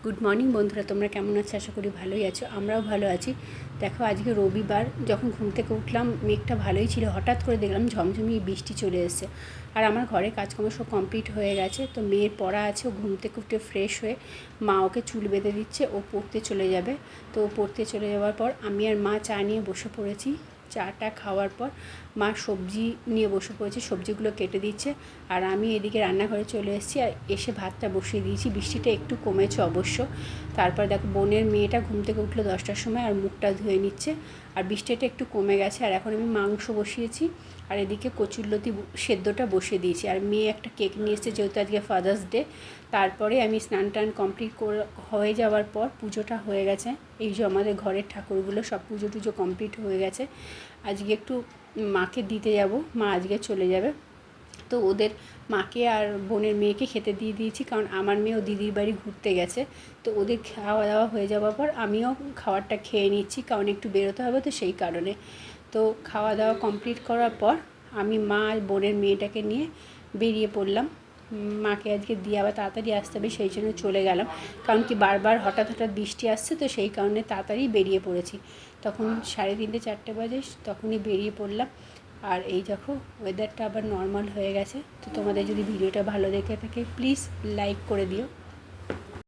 Good morning বন্ধুরা, তোমরা কেমন আছো? আশা করি ভালোই আছো, আমরাও ভালো আছি। দেখো, আজকে রবিবার, যখন ঘুম থেকে উঠলাম মেঘটা ভালোই ছিল, হঠাৎ করে দেখলাম ঝমঝমিয়ে বৃষ্টি চলে এসেছে। আর আমার ঘরে কাজকর্ম সব কমপ্লিট হয়ে গেছে। তো মেয়ের পড়া আছে, ও ঘুম থেকে উঠে ফ্রেশ হয়ে মা ওকে চুল বেঁধে দিচ্ছে, ও পড়তে চলে যাবে। তো ও পড়তে চলে যাওয়ার পর আমি আর মা চা নিয়ে বসে পড়েছি। চাটা খাওয়ার পর মা সবজি নিয়ে বসে পড়েছে, সবজিগুলো কেটে দিচ্ছে। আর আমি এদিকে রান্নাঘরে চলে এসেছি আর এসে ভাতটা বসিয়ে দিয়েছি। বৃষ্টিটা একটু কমেছে অবশ্য। তারপর দেখো, বোনের মেয়েটা ঘুম থেকে উঠলো 10টার সময় আর মুখটা ধুয়ে নিচ্ছে। আর বৃষ্টিটা একটু কমে গেছে। আর এখন আমি মাংস বসিয়েছি আর এদিকে কচুরলতি সেদ্ধটা বসিয়ে দিয়েছি। আর মেয়ে একটা কেক নিয়ে এসেছে, যেহেতু আজকে ফাদার্স ডে। তারপরে আমি স্নান টান কমপ্লিট হয়ে যাওয়ার পর পুজোটা হয়ে গেছে। এই যে আমাদের ঘরের ঠাকুরগুলো সব পুজো টুজো কমপ্লিট হয়ে গেছে। আজকে একটু মাকে দিতে যাব, মা আজকে চলে যাবে। তো ওদের মাকে আর বোনের মেয়েকে খেতে দিয়ে দিয়েছি, কারণ আমার মেয়েও দিদির বাড়ি ঘুরতে গেছে। তো ওদের খাওয়া দাওয়া হয়ে যাওয়ার পর আমিও খাবারটা খেয়ে নিচ্ছি, কারণ একটু বেরোতে হবে, তো সেই কারণে। তো খাওয়া দাওয়া কমপ্লিট করার পর আমি মা আর বোনের মেয়েটাকে নিয়ে বেরিয়ে পড়লাম। মাকে আজকে দিয়ে আবার তাড়াতাড়ি আসতে হবে, সেই জন্য চলে গেলাম। কারণ কি, বারবার হঠাৎ হঠাৎ বৃষ্টি আসছে, তো সেই কারণে তাড়াতাড়ি বেরিয়ে পড়েছি। তখন 3:30 4টে বাজে, তখনই বেরিয়ে পড়লাম। আর এই দেখো, ওয়েদারটা আবার নর্মাল হয়ে গেছে। তো তোমাদের যদি ভিডিওটা ভালো দেখে থাকে, প্লিজ লাইক করে দিও।